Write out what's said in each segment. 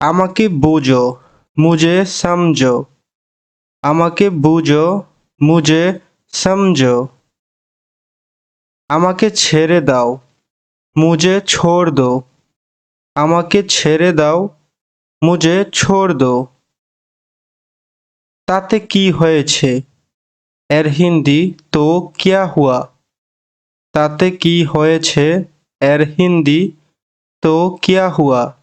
আমাকে বোঝো, মুঝে সমঝো। আমাকে বোঝো, মুঝে সমঝো। আমাকে ছেড়ে দাও, মুঝে ছোড় দো। আমাকে ছেড়ে দাও, মুঝে ছোড় দো। তাতে কি হয়েছে? এর হিন্দি তো কিয়া হুয়া। তাতে কি হয়েছে? এর হিন্দি তো কিয়া হুয়া।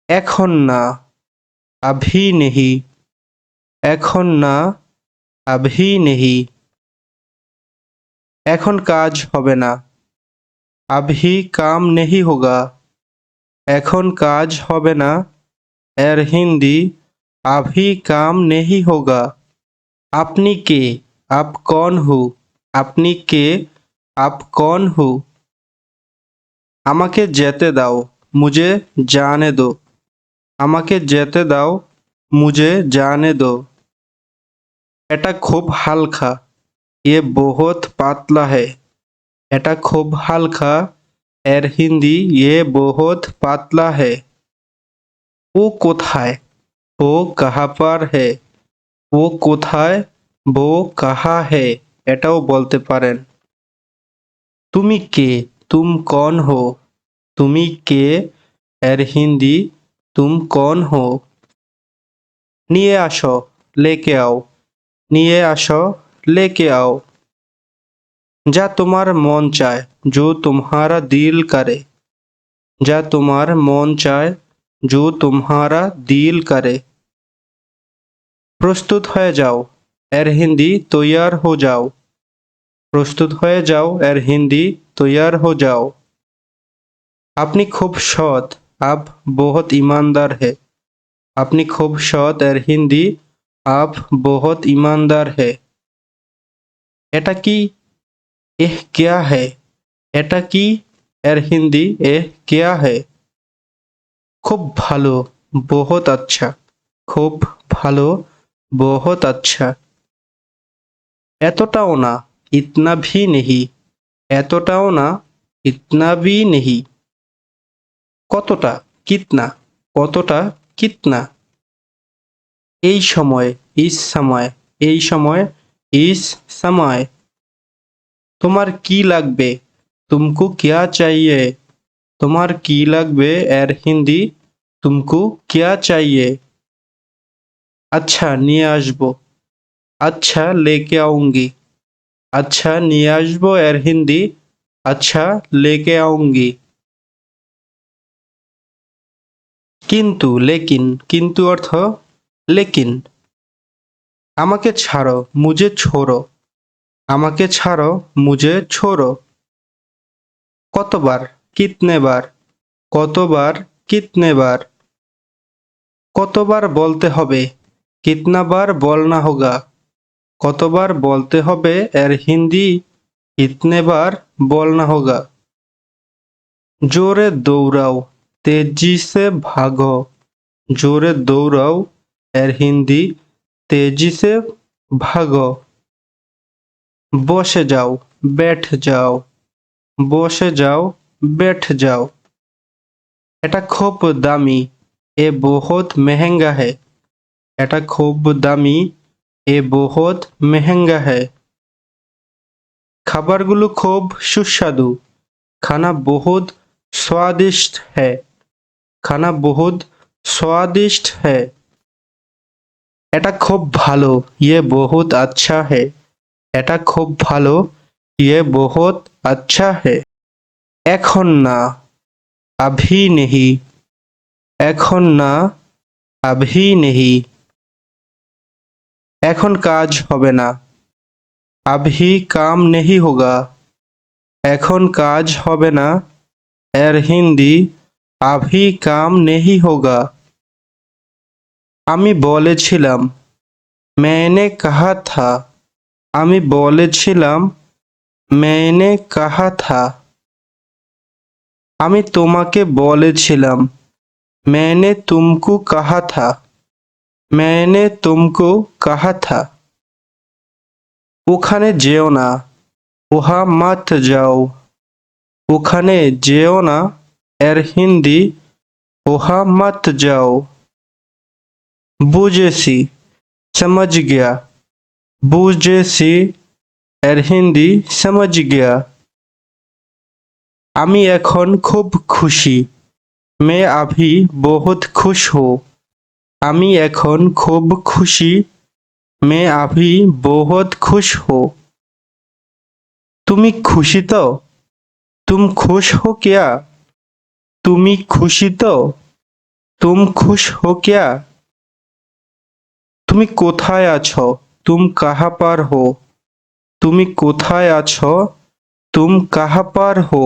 এখন না, अभी नहीं। এখন না, अभी नहीं। এখন কাজ হবে না, अभी काम नहीं होगा। এখন কাজ হবে না, এর হিন্দি अभी काम नहीं होगा। আপনি কে? आप कौन हो? আপনি কে? आप कौन हो? আমাকে যেতে দাও, मुझे जाने दो। আমাকে যেতে দাও, मुझे जाने दो। এটা খুব হালকা, ये बहुत पातला है। এটা খুব হালকা, এর হিন্দি ये बहुत पातला है। ও কোথায়? वो कहाँ पर है। ও কোথায়? वो कहाँ है। এটাও বলতে পারেন। তুমি কে? तुम कौन हो। তুমি কে? এর হিন্দি तुम कौन हो। নিয়ে আসো, लेके आओ। নিয়ে আসো, लेके आओ। যা তোমার মন চায়, जो तुम्हारा दिल करे। যা তোমার মন চায়, जो तुम्हारा दिल करे। প্রস্তুত হয়ে যাও, এর হিন্দি তৈয়ার হো যাও। প্রস্তুত হয়ে যাও, এর হিন্দি তৈয়ার হো যাও। আপনি খুব সৎ, आप बहुत ईमानदार है। আপনি খুব সৎ, এর হিন্দি आप बहुत ईमानदार है। এটা কি? এহ क्या है। এটা কি? এর হিন্দি এহ क्या है। খুব ভালো, बहुत अच्छा। খুব ভালো, बहुत अच्छा। এতটাও না, इतना भी नहीं। এতটাও না, इतना भी नहीं। কতটা? कितना। কতটা? कितना। এই সময়, इस समय। এই সময়, इस समय। তোমার কি লাগবে? तुमको क्या चाहिए। তোমার কি লাগবে, এর হিন্দি तुमको क्या चाहिए। আচ্ছা নিয়ে আসবো, আচ্ছা लेके आऊंगी। আচ্ছা নিয়ে আসবো, এর হিন্দি আচ্ছা लेके आऊंगी। কিন্তু, লেকিন। কিন্তু অর্থ লেকিন। আমাকে ছাড়ো, মুঝে ছোড়ো। আমাকে ছাড়ো, মুঝে ছোড়ো। কতবার? কিতনে বার। কতবার? কিতনে বার। কতবার বলতে হবে? কিতনা বার বলনা হোগা। কতবার বলতে হবে, এর হিন্দি কিতনে বার বলনা হোগা। জোরে দৌড়াও, তেজি সে ভাগো। জোরে দৌড়াও, এর হিন্দি তেজি সে ভাগো। বসে যাও, बैठ যাও। বসে যাও, बैठ যাও। এটা খুব দামি, এ বহুত মেহেঙ্গা है। এটা খুব দামি, এ বহুত মেহেঙ্গা है। খাবারগুলো খুব সুস্বাদু, खाना बहुत स्वादिष्ट है। खाना बहुत स्वादिष्ट है। এটা খুব ভালো, ये बहुत अच्छा है। এটা খুব ভালো, ये बहुत अच्छा है। এখন না, अभी नहीं। এখন না, अभी नहीं। এখন কাজ হবে না, अभी काम नहीं होगा। এখন কাজ হবে না, এর হিন্দি अभी काम नहीं होगा। আমি বলেছিলাম, मैंने कहा था। আমি বলেছিলাম, मैंने कहा था। আমি তোমাকে বলেছিলাম, मैंने तुमको कहा था। मैंने तुमको कहा था। ওখানে যেও না, वहाँ मत जाओ। ওখানে যেও না, এর হিন্দি वहाँ मत जाओ। বুঝেছি, समझ गया। বুঝেছি এর হিন্দি समझ गया। আমি এখন খুব খুশি। मैं अभी बहुत खुश हूँ। আমি এখন খুব খুশি। मैं अभी बहुत खुश हूँ। তুমি খুশি তো? तुम खुश हो क्या? তুমি খুশি তো? तुम खुश हो क्या? তুমি কোথায় আছো? तुम कहाँ पर हो? তুমি কোথায় আছো? तुम कहाँ पर हो?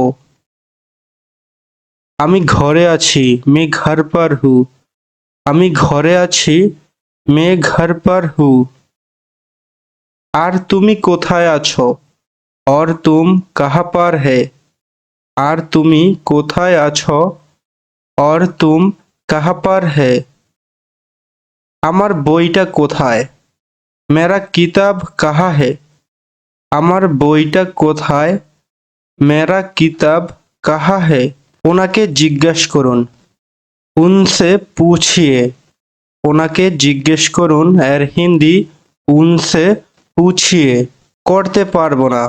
আমি ঘরে আছি। मैं घर पर हूँ। আমি ঘরে আছি। मैं घर पर हूँ। আর তুমি কোথায় আছো? और तुम कहाँ पर है? আর তুমি কোথায় আছো? और तुम कहाँ पर है? আমার বইটা কোথায়? मेरा किताब कहाँ है? আমার বইটা কোথায়? मेरा किताब कहाँ है? ওনাকে জিজ্ঞেস করুন। उनसे पूछिए। ওনাকে জিজ্ঞেস করুন এর হিন্দি उनसे पूछिए। করতে পারবো না।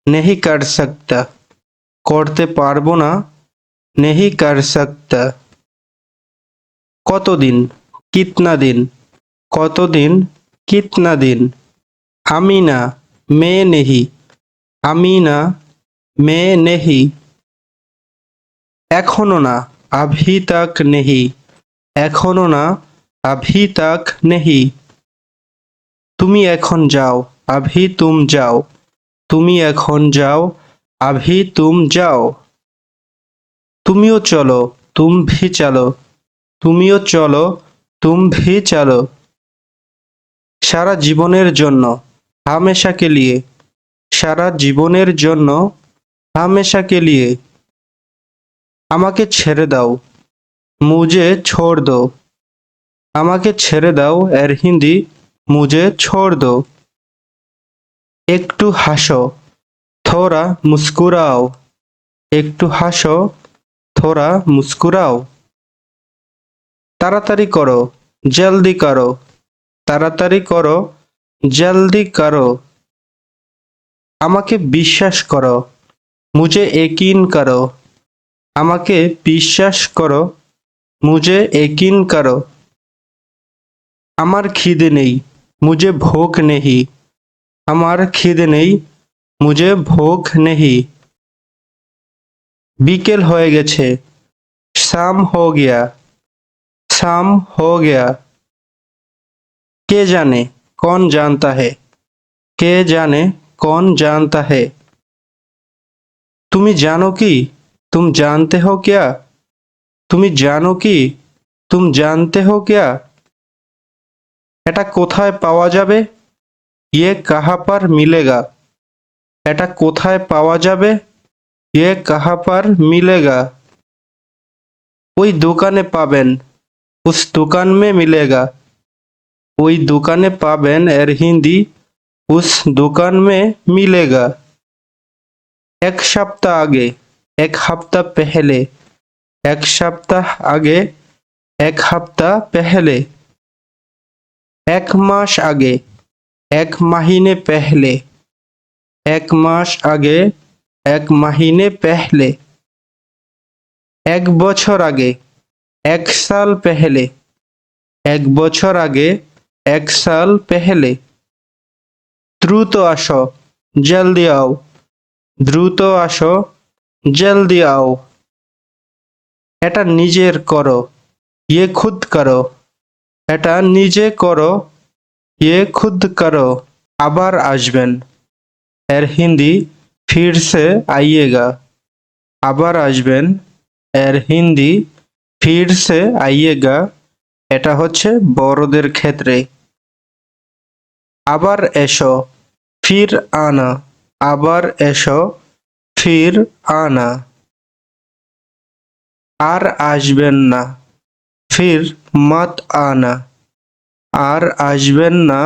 नहीं कर सकता। করতে পারবো না। नहीं कर सकता। কতদিন? कितना दिन। কতদিন? कितना दिन। আমি না, मैं नहीं। আমি না, मैं नहीं। এখনো না, अभी तक नहीं। এখনো না, अभी तक नहीं। তুমি এখন যাও, अभी तुम जाओ। তুমি এখন যাও, अभी तुम जाओ। তুমিও চলো, तुम भी चलो। তুমিও চলো, तुम भी चलो। সারা জীবনের জন্য, हमेशा के लिए। সারা জীবনের জন্য, हमेशा के लिए। আমাকে ছেড়ে দাও। मुझे छोड़ दो। আমাকে ছেড়ে দাও এর হিন্দি मुझे छोड़ दो। একটু হাসো। थोड़ा मुस्कुराओ। একটু হাসো। थोड़ा मुस्कुराओ। তাড়াতাড়ি করো। জলদি করো। তাড়াতাড়ি করো। জলদি করো। আমাকে বিশ্বাস করো। मुझे यकीन करो। আমাকে বিশ্বাস করো। मुझे यकीन करो। আমার খিদে নেই। मुझे भूख नहीं। আমার খিদে নেই। मुझे भूख नहीं। বিকেল হয়ে গেছে। शाम हो गया। शाम हो गया। কে জানে? कौन जानता है? কে জানে? कौन जानता है? তুমি জানো কি? तुम जानते हो क्या? তুমি জানো কি? तुम जानते हो क्या? এটা কোথায় পাওয়া যাবে? ये कहाँ पर मिलेगा? এটা কোথায় পাওয়া যাবে? ये कहाँ पर मिलेगा? ওই দোকানে পাবেন। उस दुकान में मिलेगा। ওই দোকানে পাবেন এর হিন্দি उस दुकान में मिलेगा। এক সপ্তাহ আগে। এক हफ्ता पहले। এক সপ্তাহ আগে। এক हफ्ता पहले। এক মাস আগে। এক महीने पहले। এক মাস আগে। এক महीने पहले। এক বছর আগে। এক साल पहले। এক বছর আগে। এক साल पहले। দ্রুত আসো। জলদি आओ। দ্রুত আসো। জলদি आओ। এটা নিজের করো। ये खुद करो। এটা নিজে করো। ये खुद करो। আবার আসবেন এর হিন্দি फिर से आइएगा। আবার আসবেন এর হিন্দি फिर से आइएगा। এটা হচ্ছে বড়দের ক্ষেত্রে। আবার এসো। फिर आना। আবার এসো। फिर आना। আর আসবেন না। फिर मत आना। আর আসবেন না।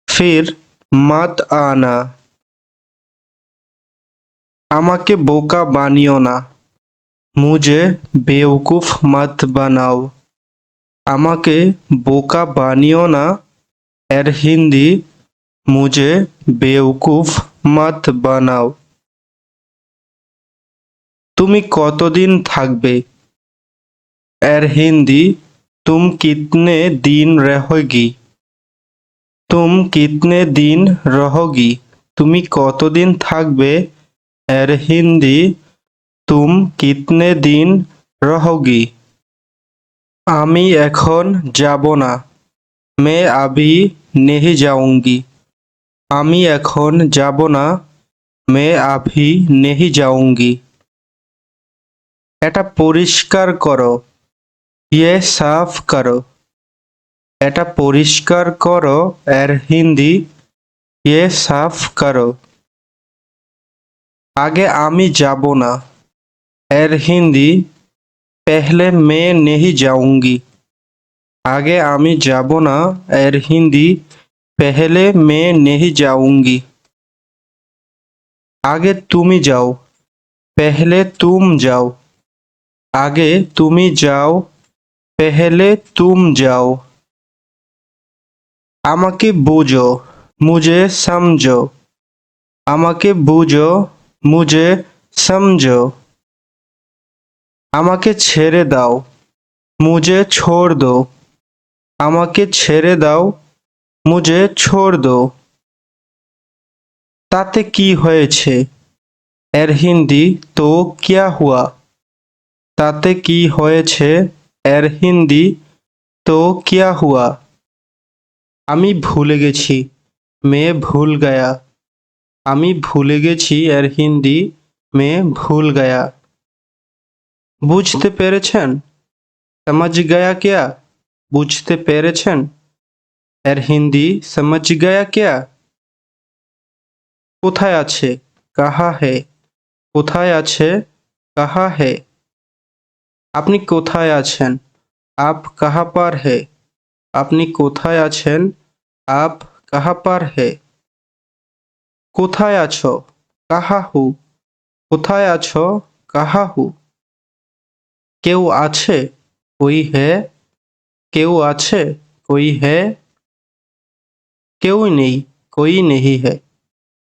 फिर मत आना। আমাকে বোকা বানিও না। मुझे बेवकूफ मत बनाओ আমাকে বোকা বানিও না এর হিন্দি मुझे बेवकूफ मत बनाओ তুমি কতদিন থাকবে এর হিন্দি तुम कितने दिन रहोगी तुम कितने दिन रहोगी তুমি কতদিন থাকবে এর হিন্দি तुम कितने दिन रहोगी আমি এখন যাব না मैं अभी नहीं जाऊंगी আমি এখন যাব না मैं अभी नहीं जाऊंगी এটা পরিষ্কার করো ये साफ करो এটা পরিষ্কার করো এর হিন্দি ये साफ करो আগে আমি যাব না এর হিন্দি पहले मैं नहीं जाऊंगी आगे आमी जाबो ना एर हिंदी पहले मैं नहीं जाऊंगी आगे तुमी जाओ पहले तुम जाओ आगे तुमी जाओ पहले तुम जाओ আমাকে বুঝো मुझे समझो আমাকে বুঝো मुझे समझो আমাকে ছেড়ে দাও मुझे छोड़ दो আমাকে ছেড়ে দাও मुझे छोड़ दो তাতে কি হয়েছে এর হিন্দি তো क्या हुआ তাতে কি হয়েছে এর হিন্দি তো क्या हुआ আমি ভুলে গেছি मैं भूल गया আমি ভুলে গেছি এর হিন্দি मैं भूल गया বুঝতে পেরেছেন समझ गया क्या বুঝতে পেরেছেন এর হিন্দি समझ गया क्या কোথায় আছে কাহা হে কোথায় আছে কাহা হে আপনি কোথায় আছেন আপ কাহা পার হে আপনি কোথায় আছেন আপ কাহা পার হে কোথায় আছো কাহা হু কোথায় আছো কাহা হু কেউ আছে कोई है কেউ আছে कोई है কেউ নেই कोई नहीं है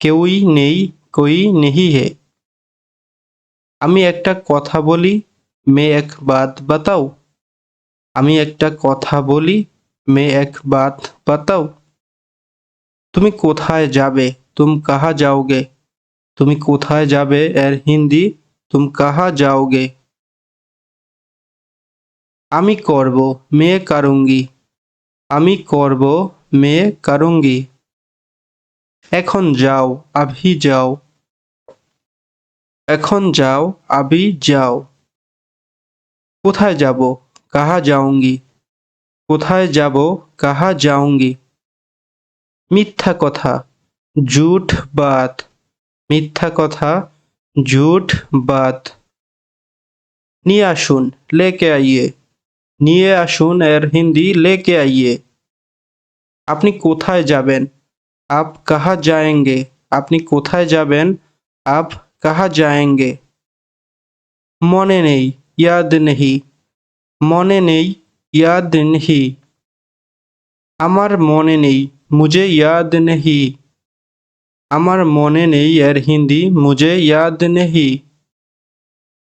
কেউই নেই कोई नहीं है আমি একটা কথা বলি मैं एक बात बताओ আমি একটা কথা বলি मैं एक बात बताओ তুমি কোথায় যাবে तुम कहाँ जाओगे তুমি কোথায় যাবে এর হিন্দি तुम कहाँ जाओगे আমি করব मैं करूंगी আমি করব मैं करूंगी এখন যাও अभी जाओ এখন যাও अभी जाओ কোথায় যাব कहाँ जाऊंगी কোথায় যাব कहाँ जाऊंगी মিথ্যা কথা झूठ बात মিথ্যা কথা झूठ बात নিয়ে আসুন लेके आइए নিয়ে আসুন এর হিন্দি लेके आइए আপনি কোথায় যাবেন आप कहाँ जाएंगे আপনি কোথায় যাবেন आप कहाँ जाएंगे মনে নেই याद नहीं মনে নেই याद नहीं আমার মনে নেই मुझे याद नहीं আমার মনে নেই এর হিন্দি मुझे याद नहीं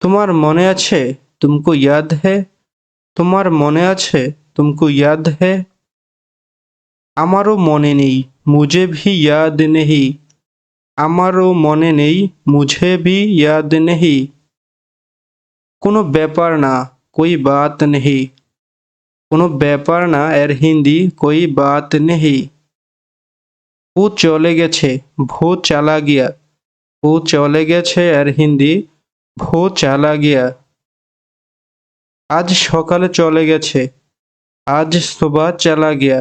তোমার মনে আছে तुमको याद है তোমার মনে আছে तुमको याद है আমারও মনে নেই मुझे भी याद नहीं আমারও মনে নেই मुझे भी याद नहीं কোনো ব্যাপার না कोई बात नहीं কোনো ব্যাপার না এর হিন্দি कोई बात नहीं ও চলে গেছে वो चला गया ও চলে গেছে এর হিন্দি वो चला गया আজ সকালে চলে গেছে आज सुबह चला गया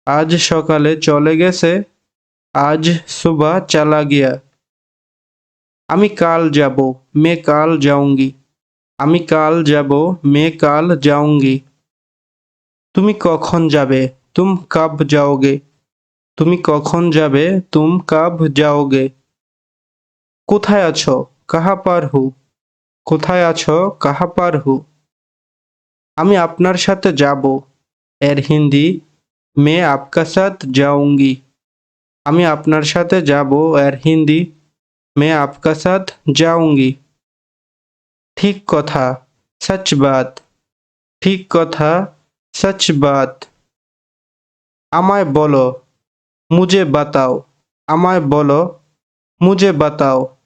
আজ সকালে চলে গেছে आज सुबह चला गया আমি কাল যাব मैं काल जाऊंगी আমি কাল যাব मैं काल जाऊंगी তুমি কখন যাবে तुम कब जाओगे তুমি কখন যাবে तुम कब जाओगे কোথায় আছো कहाँ पर हो কোথায় আছো? কাহা পার হু? আমি আপনার সাথে যাব। এর হিন্দি মে আপকা সাথ যাউঙ্গি। আমি আপনার সাথে যাব। এর হিন্দি মে আপকা সাথ যাউঙ্গি। ঠিক কথা, সচ বাত। ঠিক কথা, সচ বাত। আমায় বলো, মুঝে বাতাও। আমায় বলো, মুঝে বাতাও।